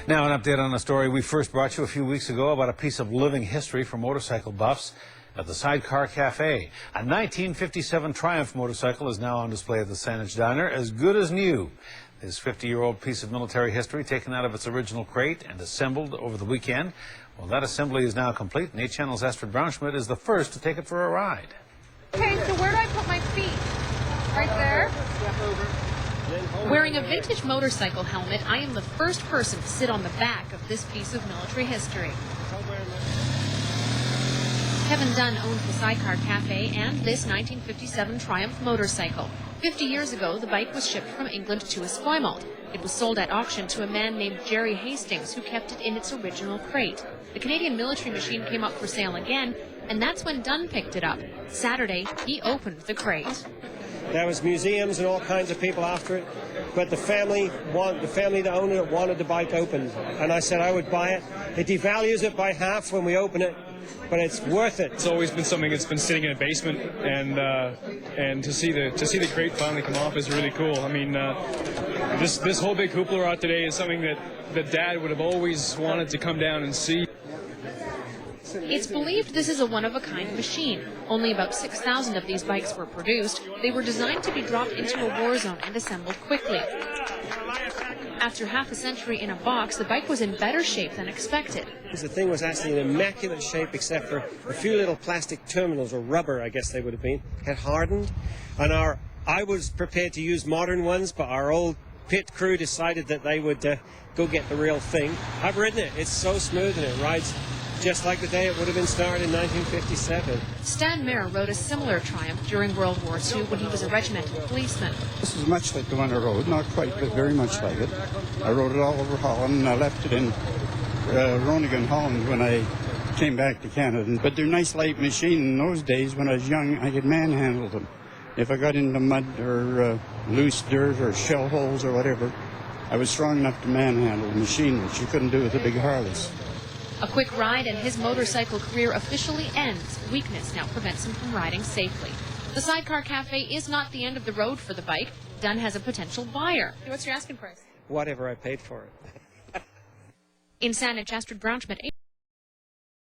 Now an update on a story we first brought you a few weeks ago about a piece of living history for motorcycle buffs at the Sidecar Cafe. A 1957 Triumph motorcycle is now on display at the Saanich Diner, as good as new. This 50-year-old piece of military history taken out of its original crate and assembled over the weekend. Well, that assembly is now complete, and 8 Channel's Astrid Braunschmidt is the first to take it for a ride. Okay, so where do I put my feet? Right there? Wearing a vintage motorcycle helmet, I am the first person to sit on the back of this piece of military history. Kevin Dunn owns the Sidecar Cafe and this 1957 Triumph motorcycle. 50 years ago, the bike was shipped from England to Esquimalt. It was sold at auction to a man named Jerry Hastings, who kept it in its original crate. The Canadian military machine came up for sale again, and that's when Dunn picked it up. Saturday, he opened the crate. There was museums and all kinds of people after it, but the family that owned it wanted the bike opened, and I said I would buy it. It devalues it by half when we open it, but it's worth it. It's always been something that's been sitting in a basement, and to see the crate finally come off is really cool. I mean, this whole big hoopla out today is something that Dad would have always wanted to come down and see. It's believed this is a one-of-a-kind machine. Only about 6,000 of these bikes were produced. They were designed to be dropped into a war zone and assembled quickly. After half a century in a box, the bike was in better shape than expected. The thing was actually in immaculate shape except for a few little plastic terminals, or rubber I guess they would have been, had hardened. And I was prepared to use modern ones, but our old pit crew decided that they would go get the real thing. I've ridden it. It's so smooth and it rides just like the day it would have been started in 1957. Stan Mayer rode a similar Triumph during World War II when he was a regimental policeman. This is much like the one I rode, not quite, but very much like it. I rode it all over Holland, and I left it in Groningen, Holland, when I came back to Canada. But they're a nice light machine. In those days, when I was young, I could manhandle them. If I got into mud or loose dirt or shell holes or whatever, I was strong enough to manhandle the machine, which you couldn't do with a big Harley's. A quick ride and his motorcycle career officially ends. Weakness now prevents him from riding safely. The Sidecar Cafe is not the end of the road for the bike. Dunn has a potential buyer. What's your asking price? Whatever I paid for it. In Saanich, Astrid Braunschmidt.